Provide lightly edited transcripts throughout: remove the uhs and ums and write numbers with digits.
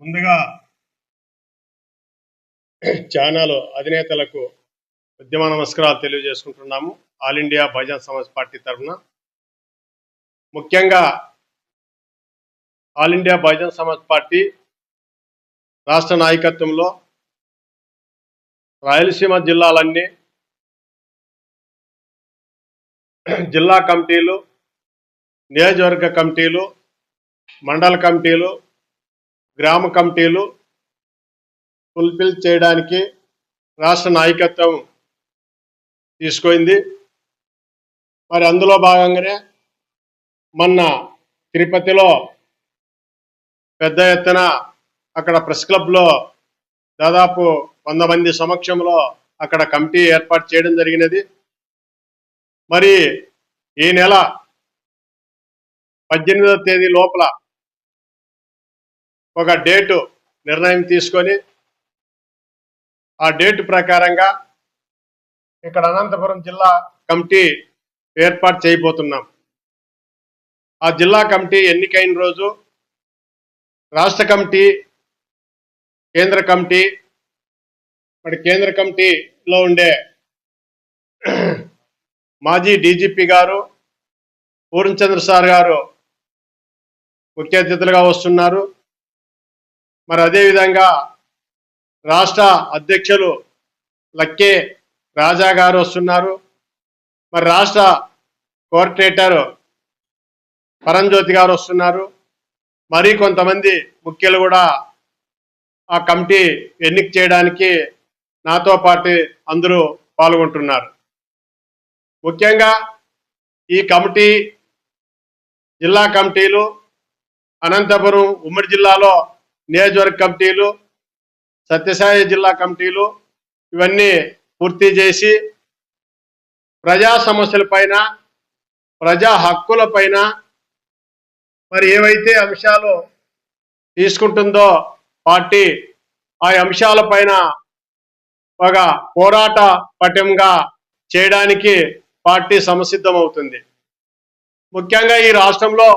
ముందుగా ఛానల్ అధినేతలకు ఉద్యమ నమస్కారాలు తెలియజేసుకుంటున్నాము. All India Bahujan Samaj Party తరఫున ముఖ్యంగా All India Bahujan Samaj Party రాష్ట్ర నాయకత్వంలో రాయలసీమ జిల్లాలన్నీ జిల్లా కమిటీలు, నియోజకవర్గ కమిటీలు, మండల కమిటీలు, గ్రామ కమిటీలు ఫుల్ఫిల్ చేయడానికి రాష్ట్ర నాయకత్వం తీసుకుంది. మరి అందులో భాగంగానే మొన్న తిరుపతిలో పెద్ద ఎత్తున అక్కడ ప్రెస్ క్లబ్లో దాదాపు 100 మంది సమక్షంలో అక్కడ కమిటీ ఏర్పాటు చేయడం జరిగినది. మరి ఈ నెల 18వ తేదీ లోపల ఒక డేటు నిర్ణయం తీసుకొని ఆ డేటు ప్రకారంగా ఇక్కడ అనంతపురం జిల్లా కమిటీ ఏర్పాటు చేయబోతున్నాం. ఆ జిల్లా కమిటీ ఎన్నికైన రోజు రాష్ట్ర కమిటీ, కేంద్ర కమిటీ, మరి కేంద్ర కమిటీలో ఉండే మాజీ డీజీపీ గారు పూర్ణచంద్ర సార్ గారు ముఖ్య అతిథులుగా వస్తున్నారు. మరి అదేవిధంగా రాష్ట్ర అధ్యక్షులు లక్కే రాజా గారు వస్తున్నారు. మరి రాష్ట్ర కోఆర్డినేటర్ పరంజ్యోతి గారు వస్తున్నారు. మరి కొంతమంది ముఖ్యులు కూడా ఆ కమిటీ ఎన్నిక చేయడానికి నాతో పాటు అందరూ పాల్గొంటున్నారు. ముఖ్యంగా ఈ కమిటీ, జిల్లా కమిటీలు, అనంతపురం ఉమ్మడి జిల్లాలో నియోజకవర్గ కమిటీలు, సత్యసాయి జిల్లా కమిటీలు ఇవన్నీ పూర్తి చేసి ప్రజా సమస్యలపైన, ప్రజా హక్కులపైన మరి ఏవైతే అంశాలు తీసుకుంటుందో పార్టీ, ఆ అంశాలపైన ఒక పోరాట పటంగా చేయడానికి పార్టీ సంసిద్ధమవుతుంది. ముఖ్యంగా ఈ రాష్ట్రంలో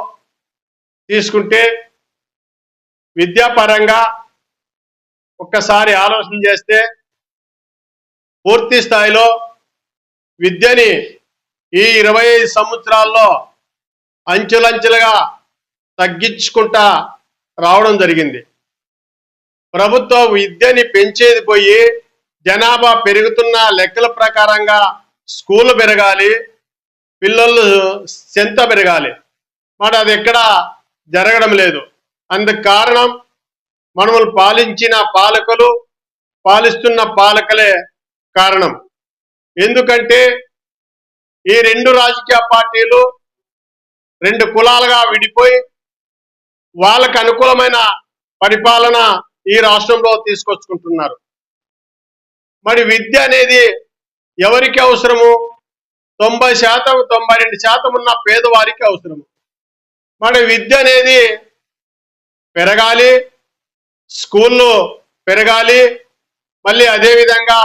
తీసుకుంటే విద్యాపరంగా ఒక్కసారి ఆలోచన చేస్తే పూర్తి స్థాయిలో విద్యని ఈ 25 సంవత్సరాల్లో అంచెలంచెలుగా తగ్గించుకుంటా రావడం జరిగింది. ప్రభుత్వం విద్యని పెంచేది పోయి జనాభా పెరుగుతున్న లెక్కల ప్రకారంగా స్కూళ్ళు పెరగాలి, పిల్లలు సంత పెరగాలి. మరి అది ఎక్కడ జరగడం లేదు. అందుకు కారణం మనల్ని పాలించిన పాలకులు, పాలిస్తున్న పాలకులే కారణం. ఎందుకంటే ఈ 2 రాజకీయ పార్టీలు 2 కులాలుగా విడిపోయి వాళ్ళకు అనుకూలమైన పరిపాలన ఈ రాష్ట్రంలో తీసుకొచ్చుకుంటున్నారు. మరి విద్య అనేది ఎవరికి అవసరము? 90%, 92% ఉన్న పేదవారికి అవసరము. మరి విద్య అనేది పెరగాలి, స్కూళ్ళు పెరగాలి. మళ్ళీ అదేవిధంగా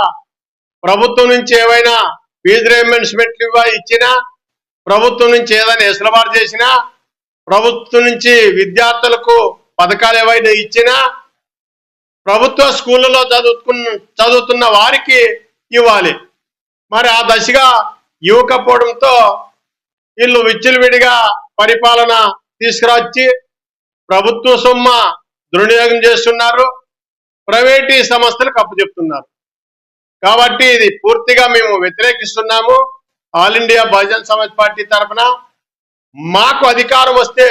ప్రభుత్వం నుంచి ఏవైనా ఫీజు రియంబర్స్మెంట్లు ఇచ్చినా, ప్రభుత్వం నుంచి ఏదైనా ఎసలుబాటు చేసినా, ప్రభుత్వం నుంచి విద్యార్థులకు పథకాలు ఏవైనా ఇచ్చినా ప్రభుత్వ స్కూళ్ళలో చదువుతున్న వారికి ఇవ్వాలి. మరి ఆ దశగా ఇవ్వకపోవడంతో వీళ్ళు విచ్చలవిడిగా పరిపాలన తీసుకురావచ్చి ప్రభుత్వ సొమ్మ దుర్వినియోగం చేస్తున్నారు, ప్రైవేటీ సంస్థలకు అప్పచెప్తున్నారు. కాబట్టి ఇది పూర్తిగా మేము వ్యతిరేకిస్తున్నాము. All India Bahujan Samaj Party తరఫున మాకు అధికారం వస్తే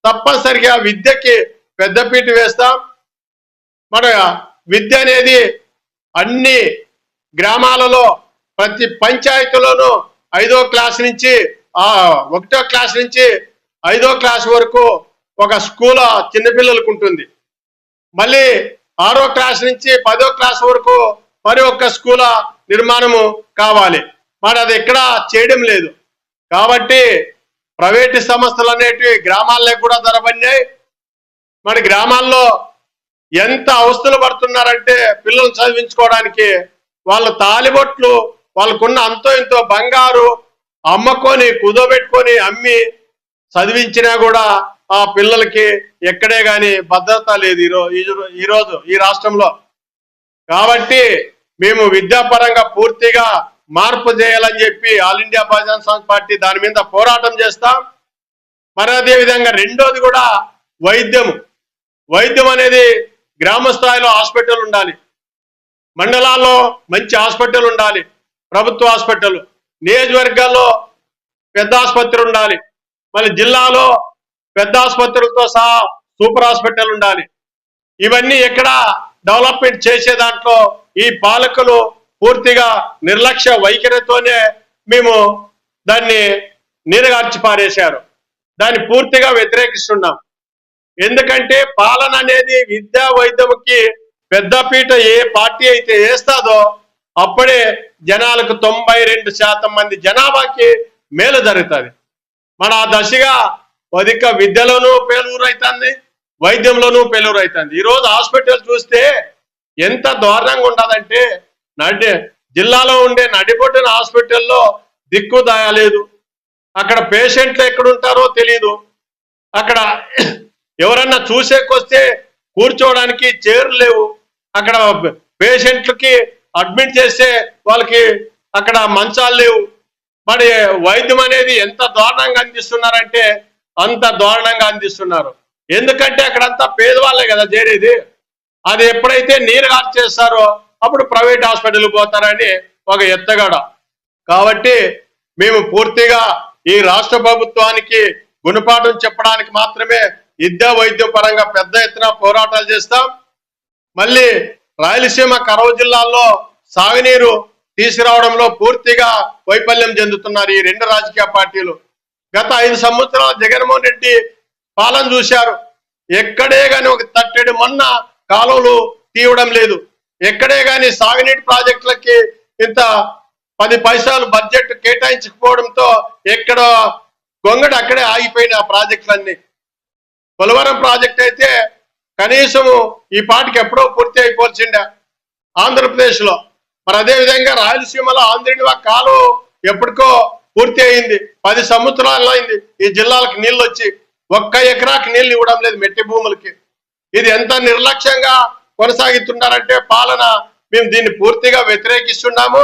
తప్పనిసరిగా విద్యకి పెద్దపీట వేస్తాం. మన విద్య అనేది అన్ని గ్రామాలలో ప్రతి పంచాయతీలోనూ 5వ క్లాస్ నుంచి 1వ క్లాస్ నుంచి 5వ క్లాస్ వరకు ఒక స్కూల్ చిన్నపిల్లలకు ఉంటుంది. మళ్ళీ 6వ క్లాస్ నుంచి 10వ క్లాస్ వరకు మరి ఒక స్కూల్ నిర్మాణము కావాలి. మరి అది ఎక్కడ చేయడం లేదు. కాబట్టి ప్రైవేటు సంస్థలు అనేటివి గ్రామాల్లో కూడా ధరబడినాయి. మరి గ్రామాల్లో ఎంత అవస్థలు పడుతున్నారంటే పిల్లలు చదివించుకోవడానికి వాళ్ళ తాలిబొట్లు, వాళ్ళకున్న అంతో ఇంతో బంగారు అమ్మకొని కుదోబెట్టుకొని అమ్మి చదివించినా కూడా ఆ పిల్లలకి ఎక్కడే గాని భద్రత లేదు ఈరోజు ఈ రాష్ట్రంలో. కాబట్టి మేము విద్యాపరంగా పూర్తిగా మార్పు చేయాలని చెప్పి all India Bahujan Samaj party దాని మీద పోరాటం చేస్తాం. మరి అదే విధంగా రెండోది కూడా వైద్యం అనేది గ్రామ స్థాయిలో హాస్పిటల్ ఉండాలి, మండలాల్లో మంచి హాస్పిటల్ ఉండాలి, ప్రభుత్వ హాస్పిటల్, నియోజకవర్గాల్లో పెద్ద ఆసుపత్రి ఉండాలి, మళ్ళీ జిల్లాలో పెద్ద ఆసుపత్రులతో సహా సూపర్ హాస్పిటల్ ఉండాలి. ఇవన్నీ ఎక్కడ డెవలప్మెంట్ చేసే దాంట్లో ఈ పాలకులు పూర్తిగా నిర్లక్ష్య వైఖరితోనే మేము దాన్ని నీరుగార్చి పారేశారు. దాన్ని పూర్తిగా వ్యతిరేకిస్తున్నాం. ఎందుకంటే పాలన అనేది విద్యా వైద్యంకి పెద్దపీట ఏ పార్టీ అయితే వేస్తాదో అప్పుడే జనాలకు 92% మంది జనాభాకి మేలు జరుగుతుంది. మన ఆ దశగా అధిక విద్యలోనూ పేలూరు అవుతుంది, వైద్యంలోనూ పేలూరు అవుతుంది. ఈరోజు హాస్పిటల్ చూస్తే ఎంత దారుణంగా ఉండదంటే జిల్లాలో ఉండే నడిబొడ్డిన హాస్పిటల్లో దిక్కు దాయలేదు. అక్కడ పేషెంట్లు ఎక్కడుంటారో తెలియదు. అక్కడ ఎవరన్నా చూసేకొస్తే కూర్చోవడానికి చైర్లు లేవు. అక్కడ పేషెంట్లకి అడ్మిట్ చేస్తే వాళ్ళకి అక్కడ మంచాలు లేవు. మరి వైద్యం అనేది ఎంత దారుణంగా అందిస్తున్నారంటే అంత దారుణంగా అందిస్తున్నారు. ఎందుకంటే అక్కడంతా పేదవాళ్ళే కదా చేరేది. అది ఎప్పుడైతే నీరు చేస్తారో అప్పుడు ప్రైవేట్ హాస్పిటల్ పోతారని ఒక ఎత్తగడ. కాబట్టి మేము పూర్తిగా ఈ రాష్ట్ర ప్రభుత్వానికి గుణపాఠం చెప్పడానికి మాత్రమే విద్యా వైద్యం పరంగా పెద్ద ఎత్తున పోరాటాలు చేస్తాం. మళ్ళీ రాయలసీమ కరవ జిల్లాల్లో సాగునీరు తీసుకురావడంలో పూర్తిగా వైఫల్యం చెందుతున్నారు ఈ రెండు రాజకీయ పార్టీలు. గత 5 సంవత్సరాలు జగన్మోహన్ రెడ్డి పాలన చూశారు. ఎక్కడే గాని ఒక తట్టెడు మొన్న కాలువలు తీయడం లేదు. ఎక్కడే గాని సాగునీటి ప్రాజెక్టులకి ఇంత 10 పైసలు బడ్జెట్ కేటాయించకపోవడంతో ఎక్కడ గొంగడు అక్కడే ఆగిపోయిన ఆ ప్రాజెక్టులన్నీ. పోలవరం ప్రాజెక్ట్ అయితే కనీసం ఈ పాటికి ఎప్పుడో పూర్తి అయిపోల్సిండే ఆంధ్రప్రదేశ్ లో. మరి అదే విధంగా రాయలసీమలో ఆంధ్రనివా కాలువ ఎప్పటికో పూర్తి అయింది. 10 సంవత్సరాలు అయింది ఈ జిల్లాలకు నీళ్ళు వచ్చి. 1 ఎకరాకి నీళ్ళు ఇవ్వడం లేదు మెట్టి భూములకి. ఇది ఎంత నిర్లక్ష్యంగా కొనసాగుతున్నారంటే పాలన. మేము దీన్ని పూర్తిగా వ్యతిరేకిస్తున్నాము.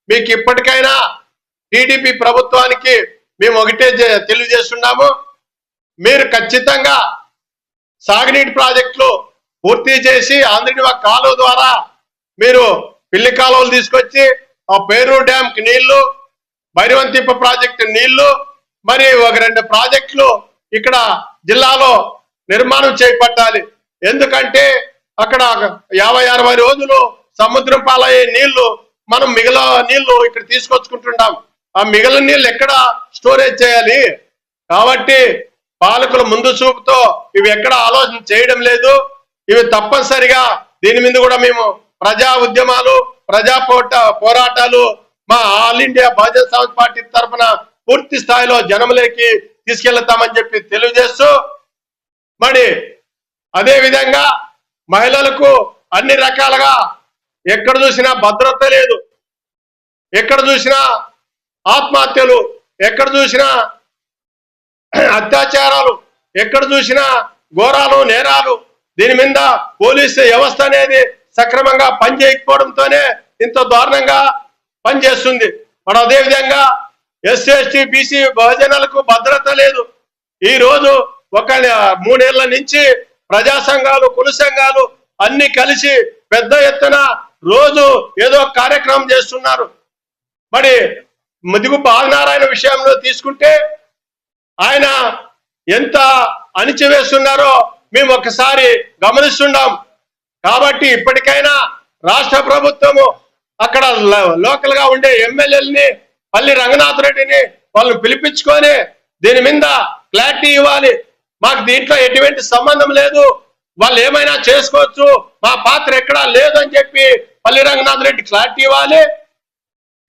మీకు ఇప్పటికైనా టీడీపీ ప్రభుత్వానికి మేము ఒకటే తెలియజేస్తున్నాము, మీరు ఖచ్చితంగా సాగునీటి ప్రాజెక్టులు పూర్తి చేసి ఆంధ్రనివా కాలువ ద్వారా మీరు పిల్లి కాలువలు తీసుకొచ్చి ఆ పేరూరు డ్యాంకి నీళ్లు, భైరవంతిప్ప ప్రాజెక్టు నీళ్లు, మరి 1-2 ప్రాజెక్టులు ఇక్కడ జిల్లాలో నిర్మాణం చేపట్టాలి. ఎందుకంటే అక్కడ 50-60 రోజులు సముద్రం పాలయ్యే నీళ్లు మనం మిగిలిన నీళ్లు ఇక్కడ తీసుకొచ్చుకుంటున్నాం. ఆ మిగిలిన నీళ్ళు ఎక్కడ స్టోరేజ్ చేయాలి? కాబట్టి పాలకుల ముందు చూపుతో ఇవి ఎక్కడ ఆలోచన చేయడం లేదు. ఇవి తప్పనిసరిగా దీని మీద కూడా మేము ప్రజా ఉద్యమాలు, ప్రజా పోరాటాలు మా all India Bahujan Samaj Party తరఫున పూర్తి స్థాయిలో జనంలోకి తీసుకెళ్తామని చెప్పి తెలియజేస్తూ, మరి అదే విధంగా మహిళలకు అన్ని రకాలుగా ఎక్కడ చూసినా భద్రత లేదు, ఎక్కడ చూసినా ఆత్మహత్యలు, ఎక్కడ చూసినా అత్యాచారాలు, ఎక్కడ చూసినా ఘోరాలు, నేరాలు. దీని మీద పోలీసు వ్యవస్థ అనేది సక్రమంగా పనిచేయకపోవడంతోనే ఇంత దారుణంగా పనిచేస్తుంది. మరి అదేవిధంగా ఎస్సీ ఎస్టీ బీసీ బహుజనులకు భద్రత లేదు. ఈ రోజు ఒక 3 ఏళ్ల నుంచి ప్రజా సంఘాలు, కుల సంఘాలు అన్ని కలిసి పెద్ద ఎత్తున రోజు ఏదో కార్యక్రమం చేస్తున్నారు. మరి ముదిగుప్ప ఆదినారాయణ విషయంలో తీసుకుంటే ఆయన ఎంత అణిచివేస్తున్నారో మేము ఒకసారి గమనిస్తున్నాం. కాబట్టి ఇప్పటికైనా రాష్ట్ర ప్రభుత్వము అక్కడ లోకల్ గా ఉండే ఎమ్మెల్యేలని పల్లి రంగనాథ్ రెడ్డిని వాళ్ళని పిలిపించుకొని దీని మీద క్లారిటీ ఇవ్వాలి. మాకు దీంట్లో ఎటువంటి సంబంధం లేదు, వాళ్ళు ఏమైనా చేసుకోవచ్చు, మా పాత్ర ఎక్కడా లేదని చెప్పి పల్లి రంగనాథ్ రెడ్డి క్లారిటీ ఇవ్వాలి.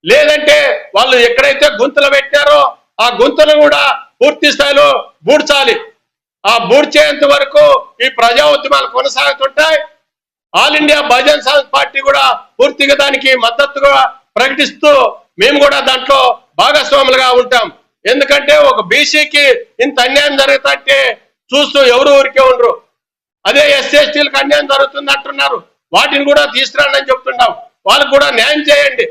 లేదంటే వాళ్ళు ఎక్కడైతే గుంతలు పెట్టారో ఆ గుంతలు కూడా పూర్తి స్థాయిలో బూడ్చాలి. ఆ బూడ్చేంత వరకు ఈ ప్రజా ఉద్యమాలు కొనసాగుతుంటాయి. All India Bahujan Samaj Party కూడా పూర్తిగా దానికి మద్దతుగా ప్రకటిస్తూ మేము కూడా దాంట్లో భాగస్వాములుగా ఉంటాం. ఎందుకంటే ఒక బీసీకి ఇంత అన్యాయం జరుగుతుంటే చూస్తూ ఎవరు ఊరికే ఉండరు. అదే ఎస్సీ ఎస్టీలకు అన్యాయం జరుగుతుంది అంటున్నారు, వాటిని కూడా తీసుకురండి అని చెప్తున్నాం. వాళ్ళకు కూడా న్యాయం చేయండి.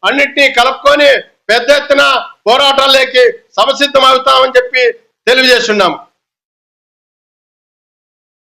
అన్నిటినీ కలుపుకొని పెద్ద ఎత్తున పోరాటాల్లోకి సమసిద్ధం అవుతామని చెప్పి తెలియజేస్తున్నాము.